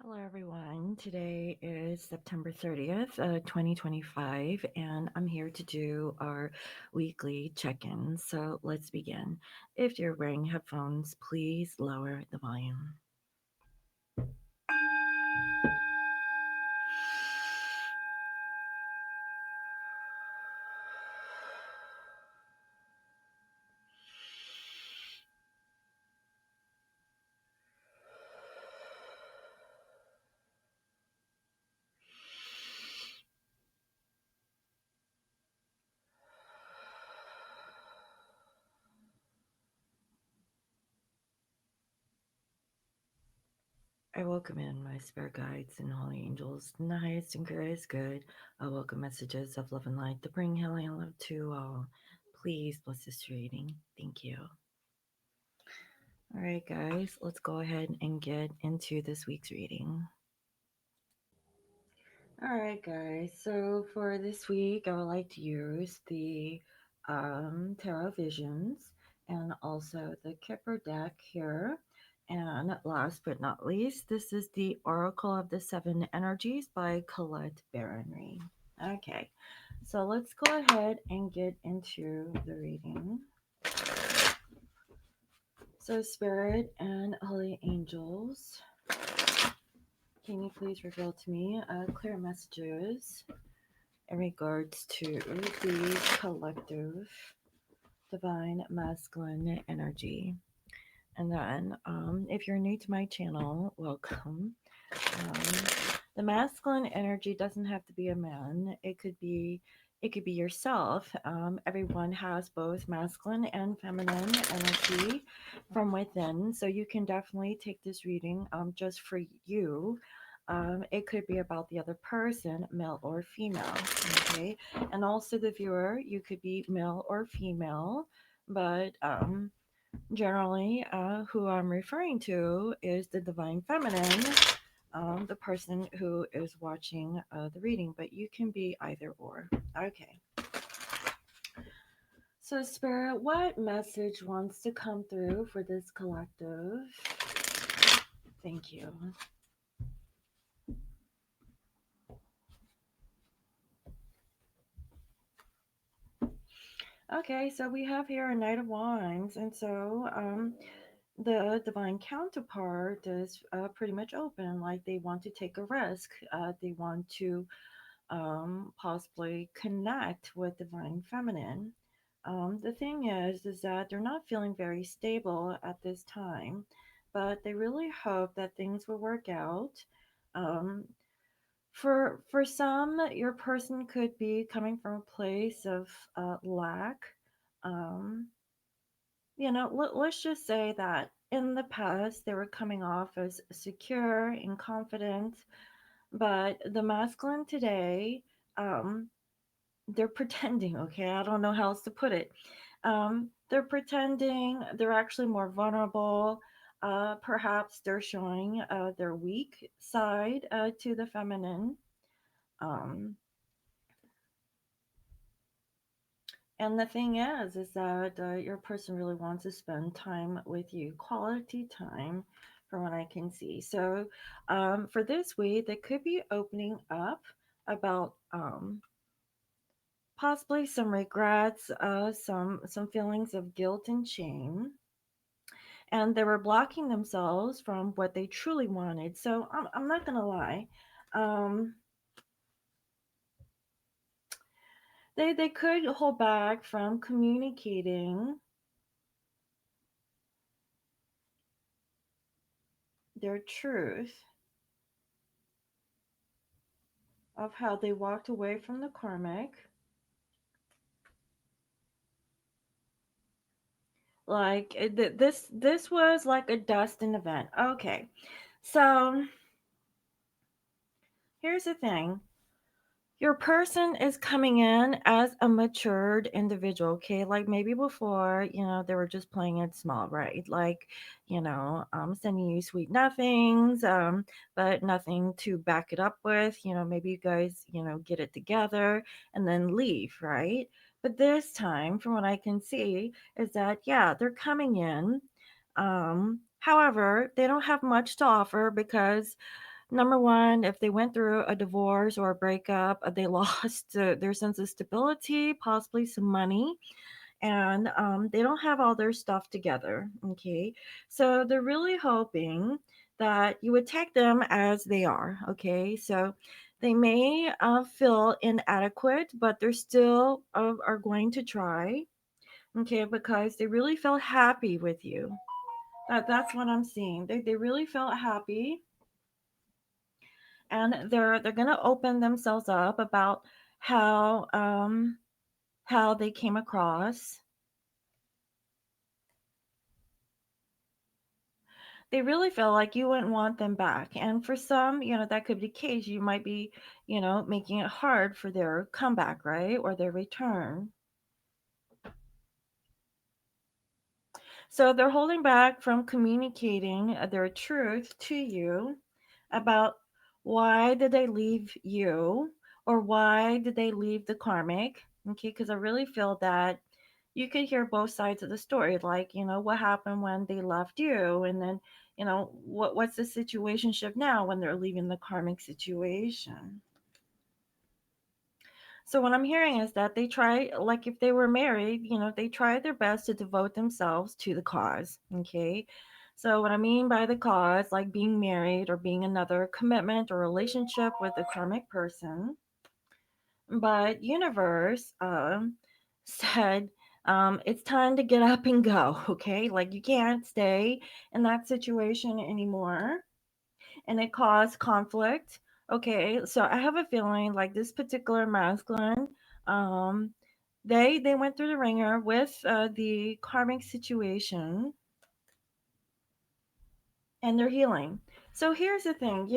Hello, everyone. Today is September 30th, 2025, and I'm here to do our weekly check in. So let's begin. If you're wearing headphones, please lower the volume. I welcome in my spirit guides and holy angels, and the highest and greatest good. I welcome messages of love and light to bring healing and love to all. Please bless this reading. Thank you. All right, guys, let's go ahead and get into this week's reading. All right, guys. So for this week, I would like to use the Tarot Visions and also the Kipper deck here. And last but not least, this is the Oracle of the Seven Energies by Colette Baronry. Okay, so let's go ahead and get into the reading. So, Spirit and Holy Angels, can you please reveal to me clear messages in regards to the collective divine masculine energy? And then, if you're new to my channel, welcome. The masculine energy doesn't have to be a man. It could be yourself. Everyone has both masculine and feminine energy from within, so you can definitely take this reading just for you. It could be about the other person, male or female. Okay, and also the viewer, you could be male or female, but generally, who I'm referring to is the divine feminine, the person who is watching the reading, but you can be either or. Okay. So, Spirit, what message wants to come through for this collective? Thank you. Okay, so we have here a Knight of Wands, and so the divine counterpart is pretty much open, like they want to take a risk, they want to possibly connect with divine feminine. The thing is that they're not feeling very stable at this time, but they really hope that things will work out. Um, for some, your person could be coming from a place of lack. Um, let's just say that in the past they were coming off as secure and confident, but the masculine today, um, they're pretending. Okay, I don't know how else to put it. They're pretending. They're actually more vulnerable. Perhaps they're showing their weak side to the feminine. Um, and the thing is that your person really wants to spend time with you, quality time, from what I can see. So, for this week, they could be opening up about possibly some regrets, some feelings of guilt and shame, and they were blocking themselves from what they truly wanted. So I'm not gonna lie, um, they could hold back from communicating their truth of how they walked away from the karmic. Like this was like a destined event. Okay, so here's the thing. Your person is coming in as a matured individual, okay? Like maybe before, they were just playing it small, right? Like, sending you sweet nothings, but nothing to back it up with. Maybe you guys, get it together and then leave, right? But this time, from what I can see, is that, yeah, they're coming in. However, they don't have much to offer because Number one, if they went through a divorce or a breakup, they lost their sense of stability, possibly some money, and they don't have all their stuff together. Okay. So they're really hoping that you would take them as they are. Okay. So they may feel inadequate, but they're still are going to try. Okay. Because they really felt happy with you. That's what I'm seeing. They really felt happy, and they're gonna open themselves up about how um how they came across. They really feel like you wouldn't want them back. And for some, that could be the case. You might be, making it hard for their comeback, right? Or their return. So they're holding back from communicating their truth to you about why did they leave you, or why did they leave the karmic. Okay, because I really feel that you could hear both sides of the story, like, what happened when they left you, and then, what's the situationship now when they're leaving the karmic situation. So what I'm hearing is that they try, like if they were married, they try their best to devote themselves to the cause. Okay. So what I mean by the cause, like being married or being another commitment or relationship with a karmic person. But universe said, it's time to get up and go. Okay. Like you can't stay in that situation anymore, and it caused conflict. Okay, so I have a feeling like this particular masculine, um, they went through the ringer with the karmic situation, and they're healing. So here's the thing,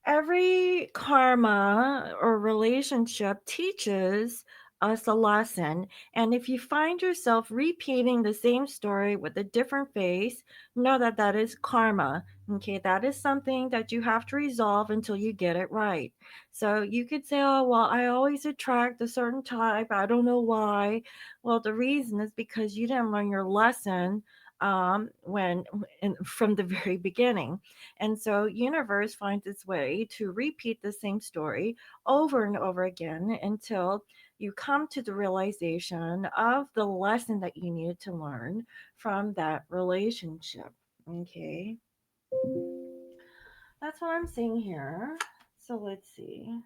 every karma or relationship teaches us a lesson. And if you find yourself repeating the same story with a different face, know that that is karma. Okay, that is something that you have to resolve until you get it right. So you could say, oh, well, I always attract a certain type. I don't know why. Well, the reason is because you didn't learn your lesson when from the very beginning. And so universe finds its way to repeat the same story over and over again until you come to the realization of the lesson that you needed to learn from that relationship. Okay. That's what I'm seeing here. So let's see.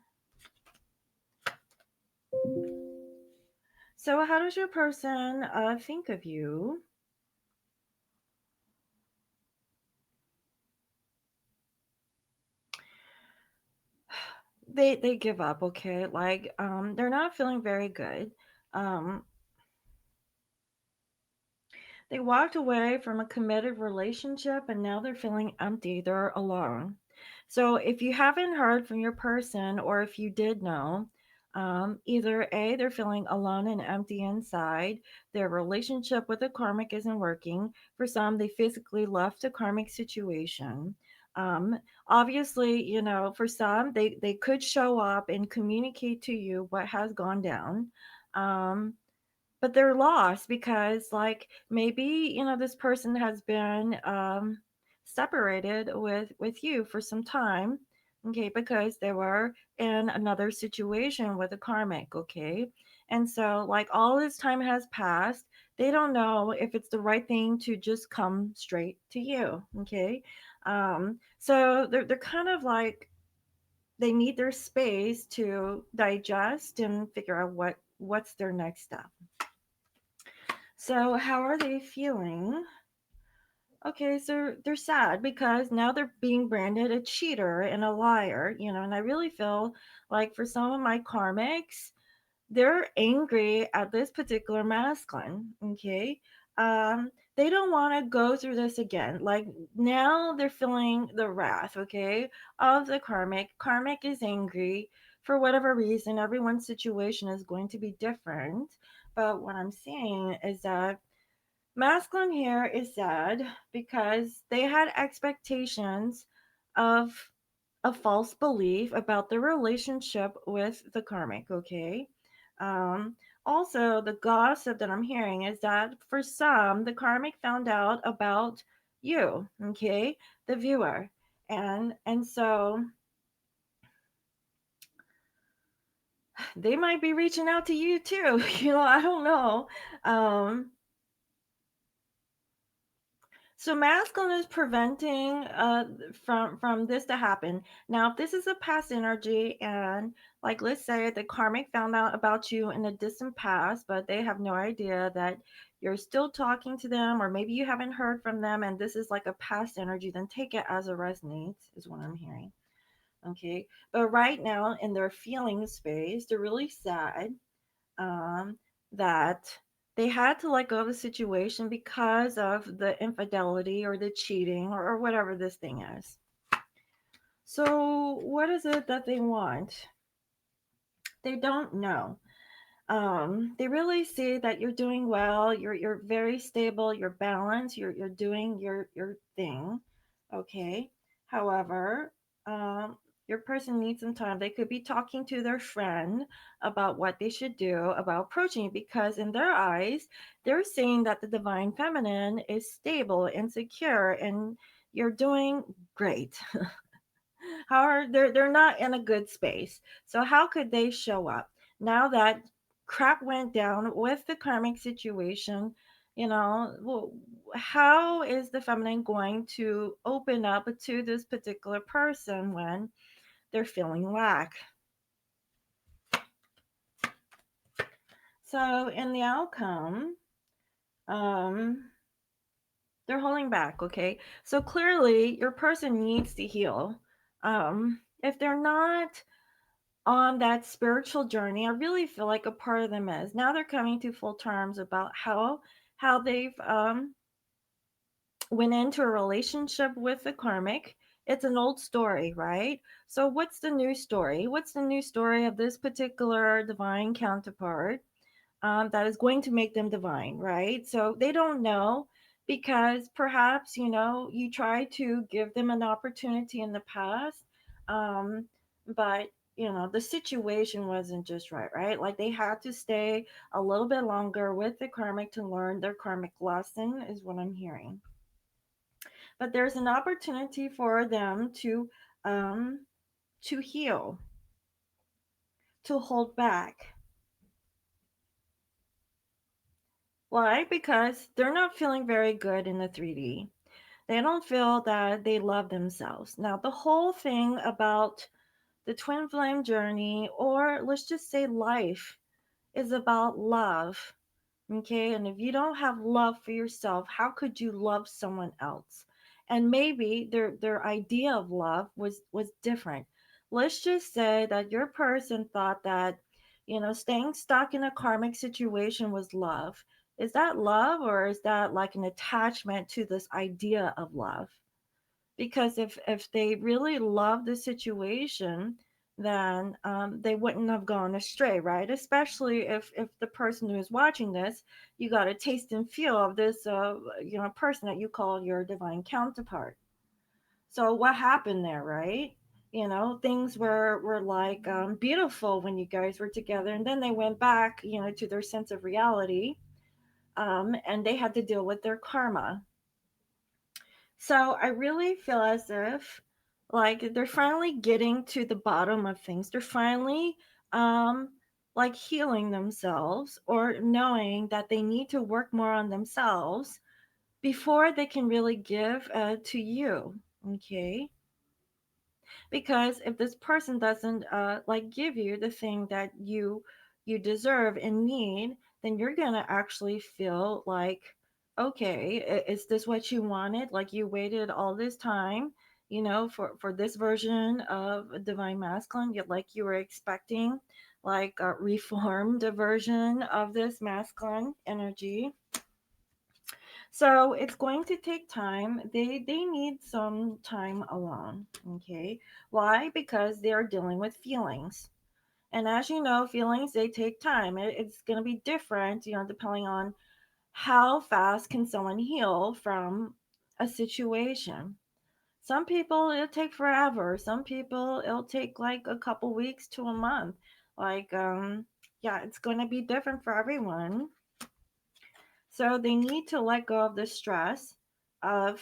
So how does your person think of you? They give up, okay? Like they're not feeling very good. Um They walked away from a committed relationship and now they're feeling empty. They're alone. So if you haven't heard from your person, or if you did know, either A, they're feeling alone and empty inside, their relationship with the karmic isn't working. For some, they physically left a karmic situation. Obviously, for some, they could show up and communicate to you what has gone down. Um, but they're lost because like maybe this person has been separated with you for some time. Okay, because they were in another situation with a karmic. Okay, and so like all this time has passed, they don't know if it's the right thing to just come straight to you. Okay, so they're kind of like they need their space to digest and figure out what's their next step. So, how are they feeling? Okay, so they're sad because now they're being branded a cheater and a liar, and I really feel like for some of my karmics, they're angry at this particular masculine, okay? They don't want to go through this again. Like now they're feeling the wrath, okay, of the karmic. Karmic is angry for whatever reason. Everyone's situation is going to be different. But what I'm seeing is that masculine here is sad because they had expectations of a false belief about their relationship with the karmic, okay? Um, Also, the gossip that I'm hearing is that for some, the karmic found out about you, okay, the viewer. And so they might be reaching out to you too. I don't know. Um, so masculine is preventing from this to happen. Now, if this is a past energy, and like let's say the karmic found out about you in the distant past, but they have no idea that you're still talking to them, or maybe you haven't heard from them, and this is like a past energy, then take it as it resonates, is what I'm hearing. Okay. But right now in their feeling space, they're really sad, um, that they had to let go of the situation because of the infidelity or the cheating, or whatever this thing is. So, what is it that they want? They don't know. They really see that you're doing well. You're very stable. You're balanced. You're doing your thing. Okay. However, um, your person needs some time. They could be talking to their friend about what they should do about approaching you, because in their eyes, they're seeing that the divine feminine is stable and secure, and you're doing great. However, they're not in a good space. So how could they show up now that crap went down with the karmic situation? Well, how is the feminine going to open up to this particular person when they're feeling lack? So in the outcome, um, they're holding back. Okay, so clearly your person needs to heal. If they're not on that spiritual journey, I really feel like a part of them is. Now they're coming to full terms about how they've went into a relationship with the karmic. It's an old story, right? So what's the new story? What's the new story of this particular divine counterpart, that is going to make them divine, right? So they don't know, because perhaps, you try to give them an opportunity in the past, um, but, the situation wasn't just right, right? Like they had to stay a little bit longer with the karmic to learn their karmic lesson, is what I'm hearing. But there's an opportunity for them um, to heal, to hold back. Why? Because they're not feeling very good in the 3D. They don't feel that they love themselves. Now, the whole thing about the twin flame journey, or let's just say life, is about love. Okay, and if you don't have love for yourself, how could you love someone else? And maybe their idea of love was different. Let's just say that your person thought that, staying stuck in a karmic situation was love. Is that love, or is that like an attachment to this idea of love? Because if they really love the situation, then they wouldn't have gone astray, right? Especially if the person who is watching this, you got a taste and feel of this person that you call your divine counterpart. So what happened there, right? Things were like beautiful when you guys were together, and then they went back, to their sense of reality, and they had to deal with their karma. So I really feel as if like they're finally getting to the bottom of things. They're finally um like healing themselves, or knowing that they need to work more on themselves before they can really give to you. Okay? Because if this person doesn't like give you the thing that you deserve and need, then you're gonna actually feel like, okay, is this what you wanted? Like you waited all this time, for this version of a divine masculine, yet like you were expecting like a reformed version of this masculine energy. So it's going to take time. They need some time alone. Okay. Why? Because they're dealing with feelings. And as you know, feelings, they take time. It's going to be different, depending on how fast can someone heal from a situation. Some people it'll take forever. Some people it'll take like a couple weeks to a month. Like yeah, it's going to be different for everyone. So they need to let go of the stress of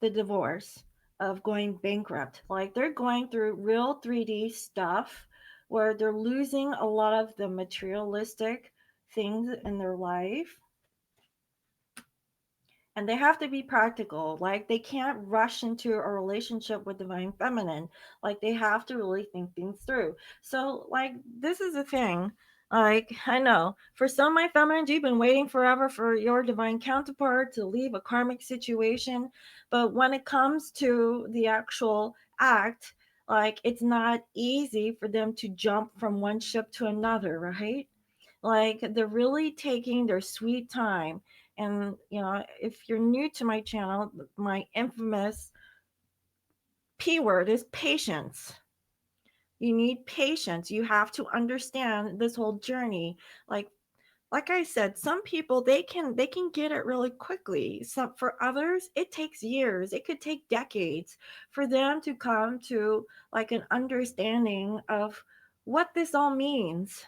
the divorce. of going bankrupt. Like they're going through real 3D stuff where they're losing a lot of the materialistic things in their life, and they have to be practical. Like they can't rush into a relationship with divine feminine. Like they have to really think things through. So like this is the thing. Like I know for some of my feminines, you've been waiting forever for your divine counterpart to leave a karmic situation, but when it comes to the actual act, like it's not easy for them to jump from one ship to another, right? Like they're really taking their sweet time. And if you're new to my channel, my infamous P word is patience. You need patience. You have to understand this whole journey. Like I said, some people they can get it really quickly. Some for others it takes years. It could take decades for them to come to like an understanding of what this all means.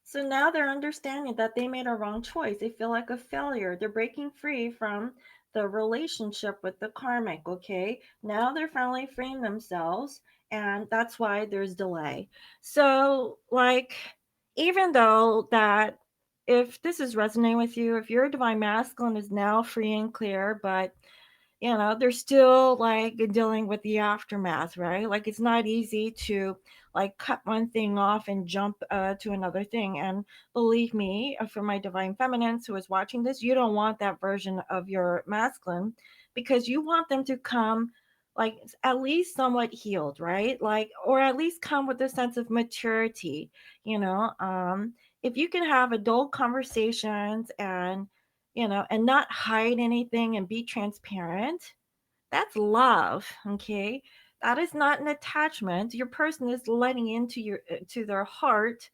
So now they're understanding that they made a wrong choice. They feel like a failure. They're breaking free from the relationship with the karmic, okay? Now they're finally freeing themselves, and that's why there's delay. So, like, even though that if this is resonating with you, if your divine masculine is now free and clear, but they're still like dealing with the aftermath, right? Like it's not easy to like cut one thing off and jump to another thing. And believe me, for my divine feminines who is watching this, you don't want that version of your masculine, because you want them to come like at least somewhat healed, right? Like, or at least come with a sense of maturity, you know. If you can have adult conversations and not hide anything and be transparent, that's love, okay? That is not an attachment. Your person is letting into your to their heart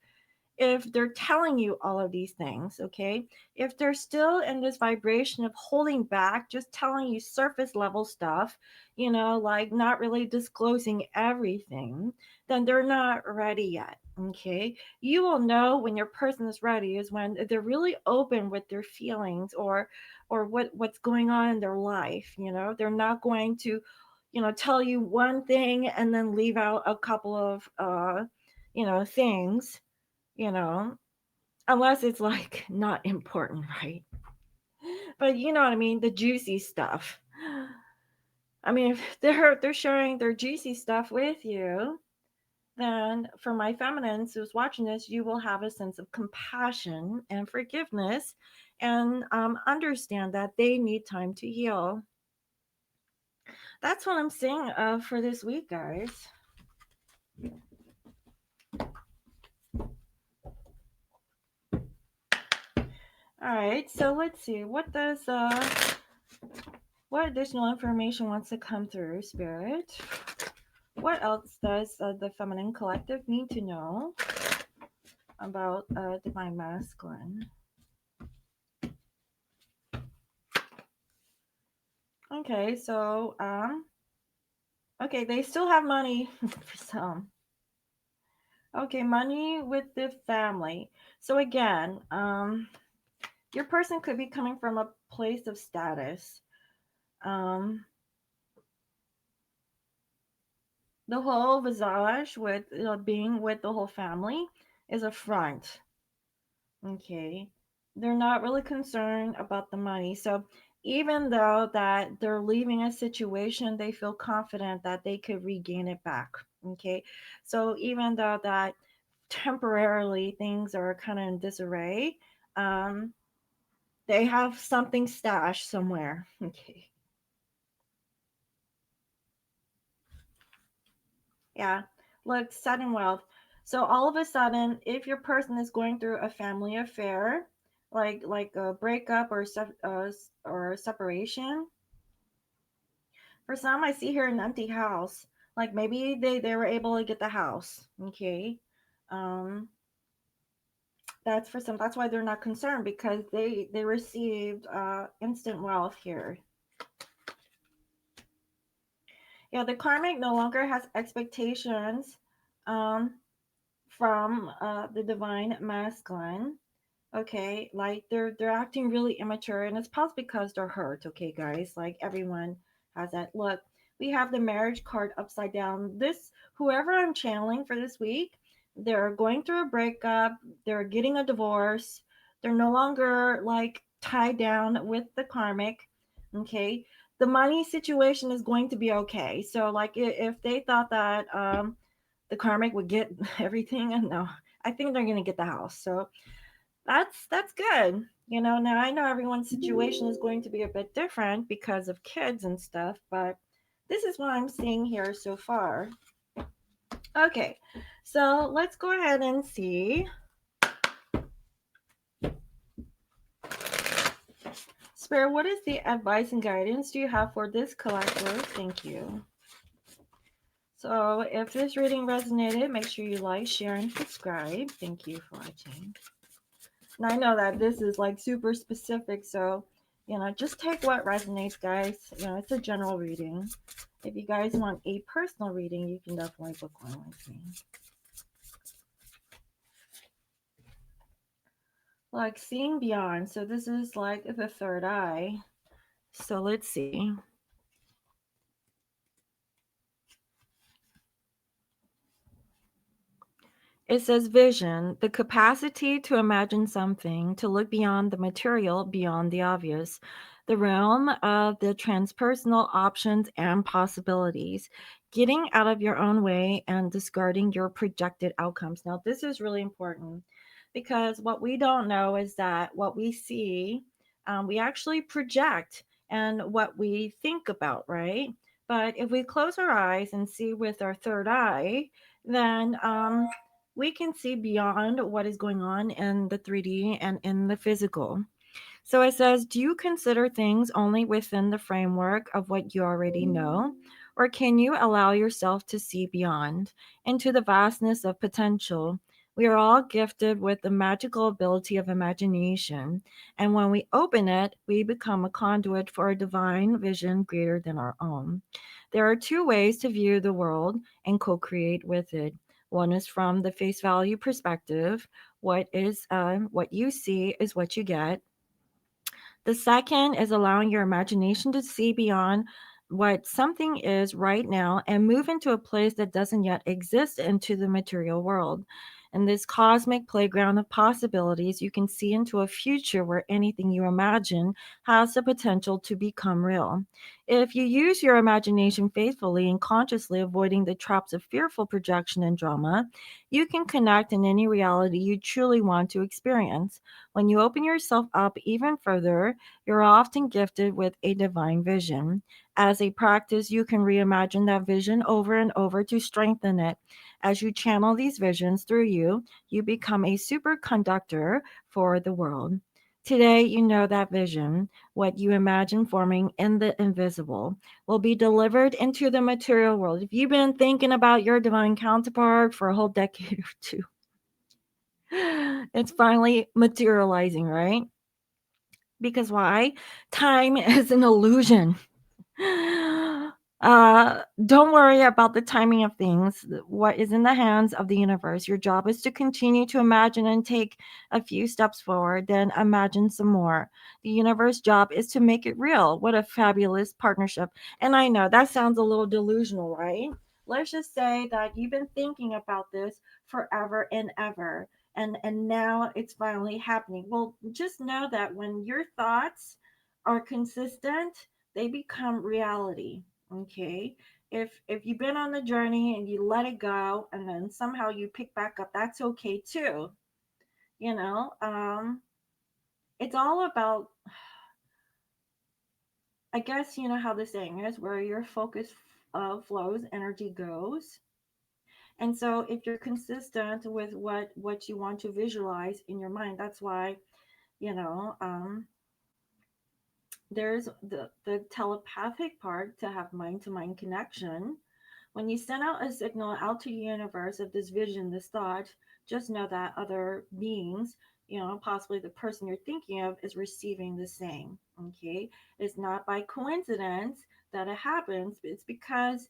if they're telling you all of these things, okay? If they're still in this vibration of holding back, just telling you surface level stuff, like not really disclosing everything, then they're not ready yet, okay? You will know when your person is ready is when they're really open with their feelings or what's going on in their life, They're not going to tell you one thing and then leave out a couple of things, you know, unless it's like not important, right? But you know what I mean, the juicy stuff. I mean, if they're sharing their juicy stuff with you, then for my feminines who's watching this, you will have a sense of compassion and forgiveness, and understand that they need time to heal. That's what I'm saying for this week, guys. All right, so let's see. What additional information wants to come through, Spirit? What else does the feminine collective need to know about divine masculine? Okay, so okay, they still have money for some. Okay, money with the family. So again, your person could be coming from a place of status. Um, the whole visage with being with the whole family is a front. Okay. They're not really concerned about the money. So even though that they're leaving a situation, they feel confident that they could regain it back. Okay. So even though that temporarily things are kind of in disarray, um, they have something stashed somewhere. Okay. Yeah. Look, sudden wealth. So all of a sudden, if your person is going through a family affair, like a breakup or a separation, for some I see here an empty house. Like maybe they were able to get the house. Okay. Um that's for some, that's why they're not concerned, because they received instant wealth here. Yeah, the karmic no longer has expectations um from the divine masculine. Okay, like they're acting really immature, and it's possibly because they're hurt. Okay, guys, like everyone has that. Look, we have the marriage card upside down. This whoever I'm channeling for this week, they're going through a breakup, they're getting a divorce, they're no longer like tied down with the karmic. Okay, the money situation is going to be okay. So like if they thought that the karmic would get everything, no, I think they're gonna get the house. So that's good. You know, now I know everyone's situation is going to be a bit different because of kids and stuff, but this is what I'm seeing here so far. Okay, so let's go ahead and see. Spirit, what is the advice and guidance do you have for this collective? Thank you. So, if this reading resonated, make sure you like, share, and subscribe. Thank you for watching. And I know that this is like super specific, so just take what resonates, guys. It's a general reading. If you guys want a personal reading, you can definitely book one with me. Like seeing beyond. So this is like the third eye. So let's see. It says vision, the capacity to imagine something, to look beyond the material, beyond the obvious, the realm of the transpersonal options and possibilities, getting out of your own way and discarding your projected outcomes. Now, this is really important because what we don't know is that what we see, we actually project and what we think about, right? But if we close our eyes and see with our third eye, then we can see beyond what is going on in the 3D and in the physical. So it says, do you consider things only within the framework of what you already know? Or can you allow yourself to see beyond into the vastness of potential? We are all gifted with the magical ability of imagination. And when we open it, we become a conduit for a divine vision greater than our own. There are two ways to view the world and co create with it. One is from the face value perspective. What you see is what you get. The second is allowing your imagination to see beyond what something is right now and move into a place that doesn't yet exist into the material world. In this cosmic playground of possibilities, you can see into a future where anything you imagine has the potential to become real. If you use your imagination faithfully and consciously avoiding the traps of fearful projection and drama, you can connect in any reality you truly want to experience. When you open yourself up even further, you're often gifted with a divine vision. As a practice, you can reimagine that vision over and over to strengthen it. As you channel these visions through you, you become a superconductor for the world. Today, you know that vision, what you imagine forming in the invisible, will be delivered into the material world. If you've been thinking about your divine counterpart for a whole decade or two, it's finally materializing, right? Because why? Time is an illusion. Don't worry about the timing of things. What is in the hands of the universe? Your job is to continue to imagine and take a few steps forward, then imagine some more. The universe job is to make it real. What a fabulous partnership. And I know that sounds a little delusional, right? Let's just say that you've been thinking about this forever and ever. And now it's finally happening. Well, just know that when your thoughts are consistent, they become reality. Okay, if you've been on the journey and you let it go and then somehow you pick back up, that's okay too. you know um it's all about, I guess, how the saying is, where your focus flows, energy goes. And so if you're consistent with what you want to visualize in your mind, that's why, you know um there's the telepathic part, to have mind to mind connection. When you send out a signal out to the universe of this vision, this thought, just know that other beings, possibly the person you're thinking of, is receiving the same. Okay. It's not by coincidence that it happens. It's because,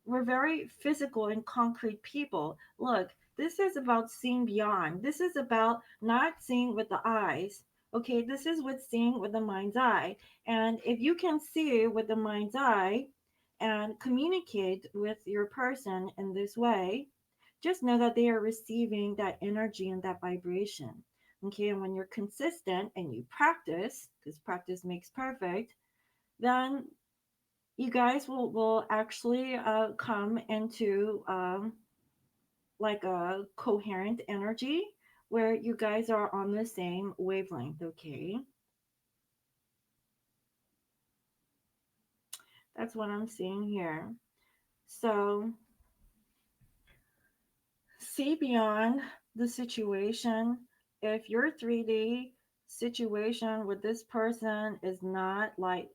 we're very physical and concrete people. Look, This is about seeing beyond. This is about not seeing with the eyes. Okay, this is with seeing with the mind's eye. And if you can see with the mind's eye and communicate with your person in this way, just know that they are receiving that energy and that vibration. Okay, and when you're consistent and you practice, because practice makes perfect, then you guys will actually come into like a coherent energy where you guys are on the same wavelength. Okay, that's what I'm seeing here. So see beyond the situation. If your 3D situation with this person is not like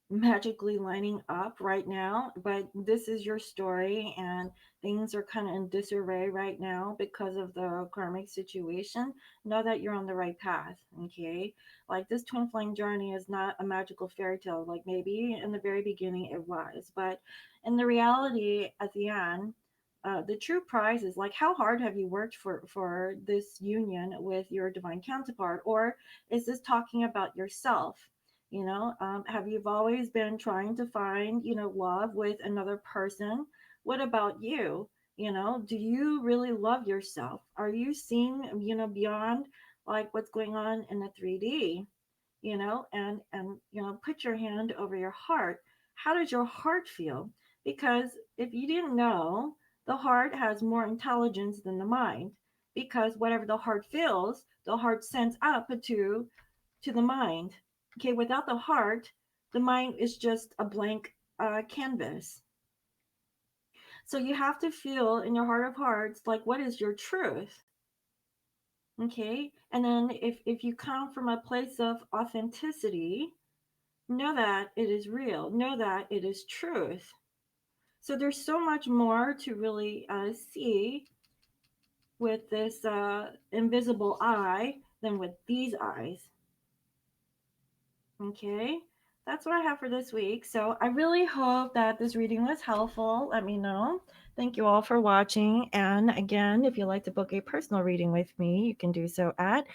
magically lining up right now, but this is your story and things are kind of in disarray right now because of the karmic situation, know that you're on the right path. Okay, like this twin flame journey is not a magical fairy tale. Like maybe in the very beginning it was, but in the reality at the end, the true prize is like how hard have you worked for this union with your divine counterpart, or is this talking about yourself? Have you always been trying to find love with another person? What about you? Do you really love yourself? Are you seeing beyond like what's going on in the 3D? And put your hand over your heart. How does your heart feel? Because if you didn't know, the heart has more intelligence than the mind, because whatever the heart feels, the heart sends up to the mind. Okay, without the heart, the mind is just a blank canvas. So you have to feel in your heart of hearts, like, what is your truth? Okay, and then if you come from a place of authenticity, know that it is real, know that it is truth. So there's so much more to really see with this invisible eye than with these eyes. Okay, that's what I have for this week. So I really hope that this reading was helpful. Let me know. Thank you all for watching. And again, if you'd like to book a personal reading with me, you can do so at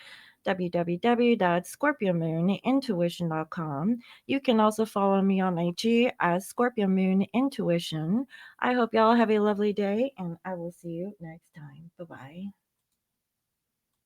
www.scorpiomoonintuition.com. You can also follow me on IG as Scorpio Moon Intuition. I hope y'all have a lovely day, and I will see you next time. Bye bye.